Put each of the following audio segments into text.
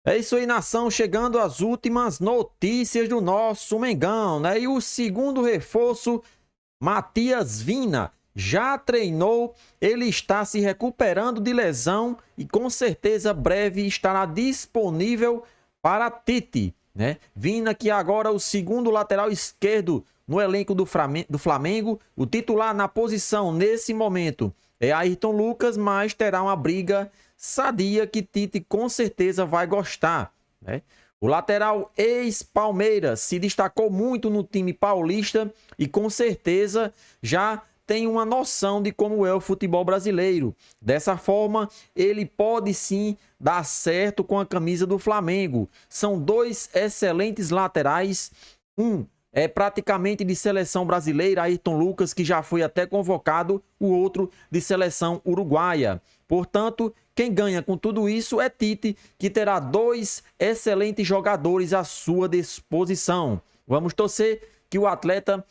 É isso aí, nação, chegando às últimas notícias do nosso Mengão, né? E o segundo reforço, Matias Vina, já treinou, ele está se recuperando de lesão e com certeza breve estará disponível para Tite, né? Vina, que agora é o segundo lateral esquerdo no elenco do Flamengo, o titular na posição nesse momento é Ayrton Lucas, mas terá uma briga sadia que Tite com certeza vai gostar, né? O lateral ex-Palmeiras se destacou muito no time paulista e com certeza já tem uma noção de como é o futebol brasileiro. Dessa forma, ele pode sim dar certo com a camisa do Flamengo. São dois excelentes laterais, um é praticamente de seleção brasileira, Ayrton Lucas, que já foi até convocado, o outro de seleção uruguaia. Portanto, quem ganha com tudo isso é Tite, que terá dois excelentes jogadores à sua disposição. Vamos torcer que o atleta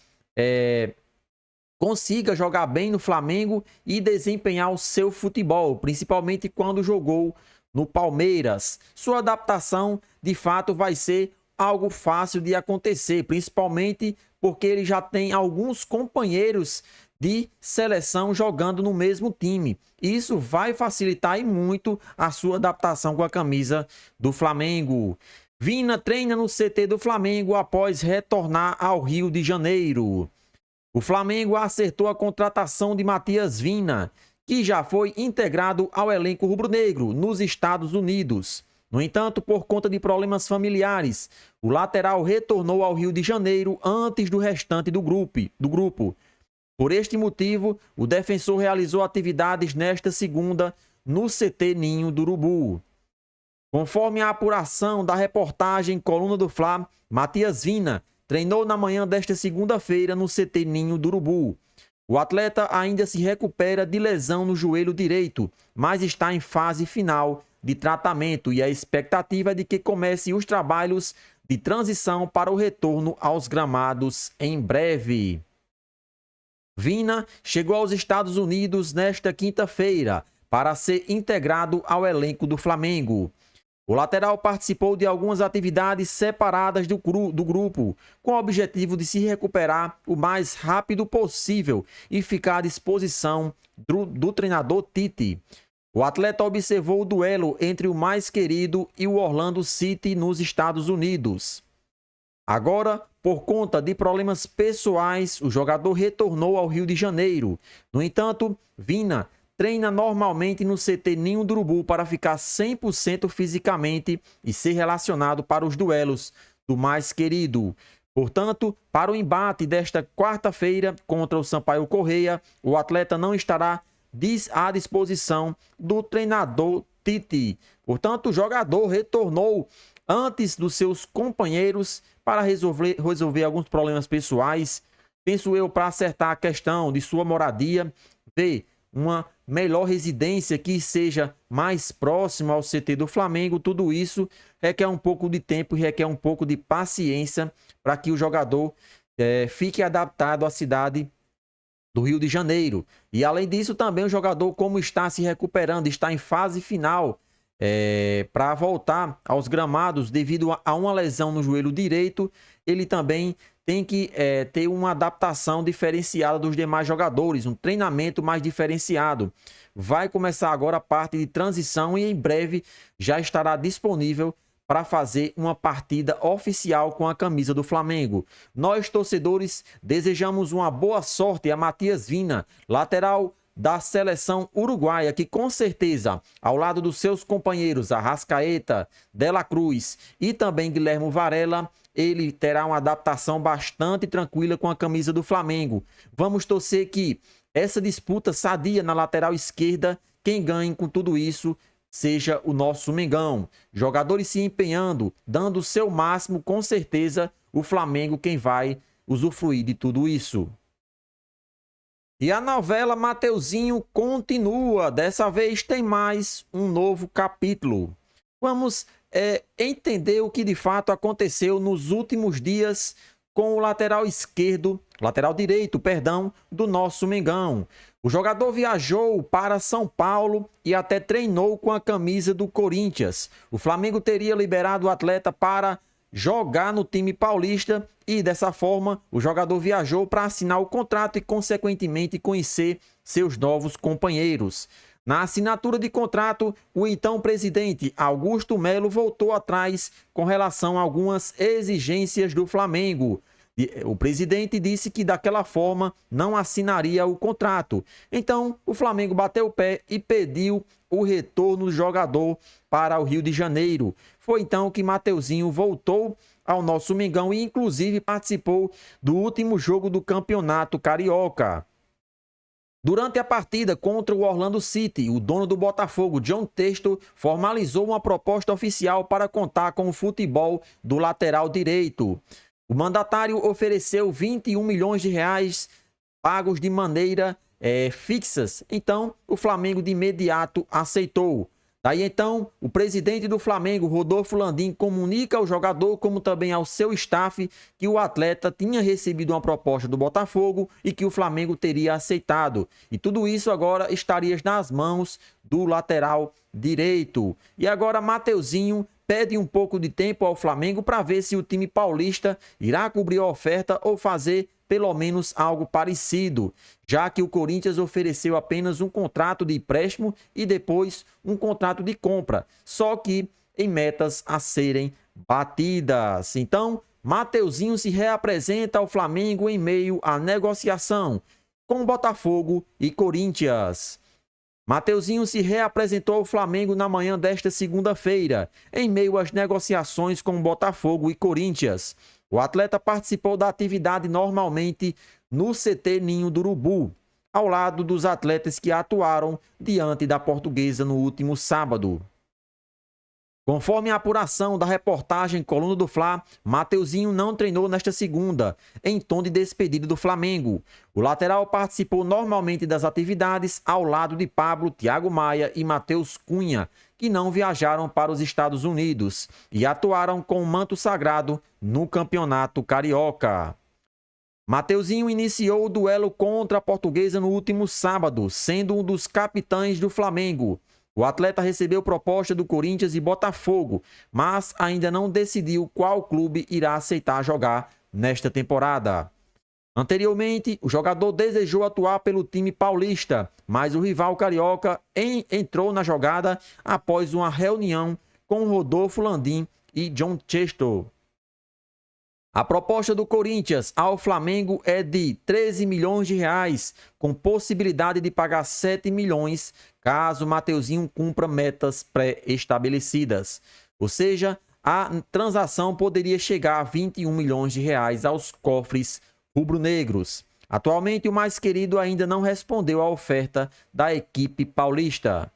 consiga jogar bem no Flamengo e desempenhar o seu futebol, principalmente quando jogou no Palmeiras. Sua adaptação, de fato, vai ser algo fácil de acontecer, principalmente porque ele já tem alguns companheiros de seleção jogando no mesmo time. Isso vai facilitar e muito a sua adaptação com a camisa do Flamengo. Vina treina no CT do Flamengo após retornar ao Rio de Janeiro. O Flamengo acertou a contratação de Matias Vina, que já foi integrado ao elenco rubro-negro nos Estados Unidos. No entanto, por conta de problemas familiares, o lateral retornou ao Rio de Janeiro antes do restante do grupo. Por este motivo, o defensor realizou atividades nesta segunda no CT Ninho do Urubu. Conforme a apuração da reportagem Coluna do Fla, Matias Vina treinou na manhã desta segunda-feira no CT Ninho do Urubu. O atleta ainda se recupera de lesão no joelho direito, mas está em fase final de tratamento e a expectativa é de que comece os trabalhos de transição para o retorno aos gramados em breve. Vina chegou aos Estados Unidos nesta quinta-feira para ser integrado ao elenco do Flamengo. O lateral participou de algumas atividades separadas do grupo, com o objetivo de se recuperar o mais rápido possível e ficar à disposição do treinador Tite. O atleta observou o duelo entre o mais querido e o Orlando City nos Estados Unidos. Agora, por conta de problemas pessoais, o jogador retornou ao Rio de Janeiro. No entanto, Vina treina normalmente no CT Ninho do Urubu para ficar 100% fisicamente e ser relacionado para os duelos do mais querido. Portanto, para o embate desta quarta-feira contra o Sampaio Correia, o atleta não estará à disposição do treinador Tite. Portanto, o jogador retornou antes dos seus companheiros para resolver alguns problemas pessoais. Penso eu, para acertar a questão de sua moradia, ver uma melhor residência que seja mais próxima ao CT do Flamengo. Tudo isso requer um pouco de tempo e requer um pouco de paciência para que o jogador fique adaptado à cidade do Rio de Janeiro. E além disso, também o jogador, como está se recuperando, está em fase final para voltar aos gramados devido a uma lesão no joelho direito, ele também tem que ter uma adaptação diferenciada dos demais jogadores, um treinamento mais diferenciado. Vai começar agora a parte de transição e em breve já estará disponível para fazer uma partida oficial com a camisa do Flamengo. Nós, torcedores, desejamos uma boa sorte a Matias Vina, lateral da seleção uruguaia, que com certeza, ao lado dos seus companheiros Arrascaeta, Dela Cruz e também Guilherme Varela, ele terá uma adaptação bastante tranquila com a camisa do Flamengo. Vamos torcer que essa disputa sadia na lateral esquerda, quem ganhe com tudo isso seja o nosso Mengão. Jogadores se empenhando, dando o seu máximo, com certeza o Flamengo quem vai usufruir de tudo isso. E a novela Mateuzinho continua. Dessa vez tem mais um novo capítulo. Vamos entender o que de fato aconteceu nos últimos dias com o lateral direito, perdão, do nosso Mengão. O jogador viajou para São Paulo e até treinou com a camisa do Corinthians. O Flamengo teria liberado o atleta para jogar no time paulista e, dessa forma, o jogador viajou para assinar o contrato e, consequentemente, conhecer seus novos companheiros. Na assinatura de contrato, o então presidente Augusto Melo voltou atrás com relação a algumas exigências do Flamengo. O presidente disse que daquela forma não assinaria o contrato. Então, o Flamengo bateu o pé e pediu o retorno do jogador para o Rio de Janeiro. Foi então que Mateuzinho voltou ao nosso Mengão e, inclusive, participou do último jogo do Campeonato Carioca. Durante a partida contra o Orlando City, o dono do Botafogo, John Textor, formalizou uma proposta oficial para contar com o futebol do lateral direito. O mandatário ofereceu 21 milhões de reais pagos de maneira fixas. Então, o Flamengo de imediato aceitou. Daí então, o presidente do Flamengo, Rodolfo Landim, comunica ao jogador, como também ao seu staff, que o atleta tinha recebido uma proposta do Botafogo e que o Flamengo teria aceitado. E tudo isso agora estaria nas mãos do lateral direito. E agora Mateuzinho pede um pouco de tempo ao Flamengo para ver se o time paulista irá cobrir a oferta ou fazer pelo menos algo parecido, já que o Corinthians ofereceu apenas um contrato de empréstimo e depois um contrato de compra, só que em metas a serem batidas. Então, Mateuzinho se reapresenta ao Flamengo em meio à negociação com Botafogo e Corinthians. Mateuzinho se reapresentou ao Flamengo na manhã desta segunda-feira, em meio às negociações com Botafogo e Corinthians. O atleta participou da atividade normalmente no CT Ninho do Urubu, ao lado dos atletas que atuaram diante da Portuguesa no último sábado. Conforme a apuração da reportagem Coluna do Fla, Mateuzinho não treinou nesta segunda, em tom de despedida do Flamengo. O lateral participou normalmente das atividades ao lado de Pablo, Thiago Maia e Matheus Cunha, que não viajaram para os Estados Unidos e atuaram com o manto sagrado no Campeonato Carioca. Mateuzinho iniciou o duelo contra a Portuguesa no último sábado, sendo um dos capitães do Flamengo. O atleta recebeu proposta do Corinthians e Botafogo, mas ainda não decidiu qual clube irá aceitar jogar nesta temporada. Anteriormente, o jogador desejou atuar pelo time paulista, mas o rival carioca entrou na jogada após uma reunião com Rodolfo Landim e John Textor. A proposta do Corinthians ao Flamengo é de 13 milhões de reais, com possibilidade de pagar 7 milhões caso Mateuzinho cumpra metas pré-estabelecidas. Ou seja, a transação poderia chegar a 21 milhões de reais aos cofres rubro-negros. Atualmente, o mais querido ainda não respondeu à oferta da equipe paulista.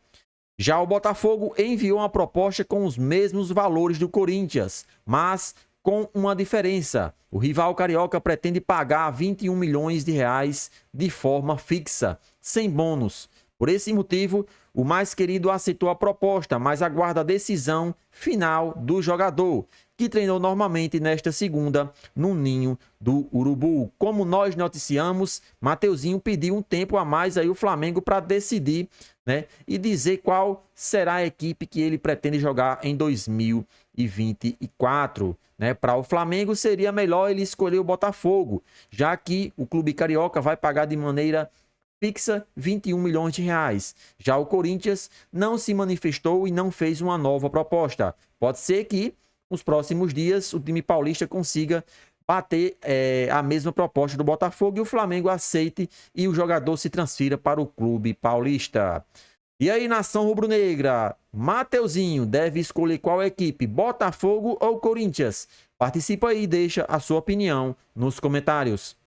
Já o Botafogo enviou uma proposta com os mesmos valores do Corinthians, mas com uma diferença. O rival carioca pretende pagar 21 milhões de reais de forma fixa, sem bônus. Por esse motivo, o mais querido aceitou a proposta, mas aguarda a decisão final do jogador, que treinou normalmente nesta segunda no Ninho do Urubu. Como nós noticiamos, Mateuzinho pediu um tempo a mais aí o Flamengo para decidir, né, e dizer qual será a equipe que ele pretende jogar em 2024. Né? Para o Flamengo seria melhor ele escolher o Botafogo, já que o clube carioca vai pagar de maneira fixa 21 milhões de reais. Já o Corinthians não se manifestou e não fez uma nova proposta. Pode ser que nos próximos dias o time paulista consiga bater a mesma proposta do Botafogo e o Flamengo aceite e o jogador se transfira para o clube paulista. E aí, nação rubro-negra, Mateuzinho deve escolher qual equipe, Botafogo ou Corinthians? Participa aí e deixa a sua opinião nos comentários.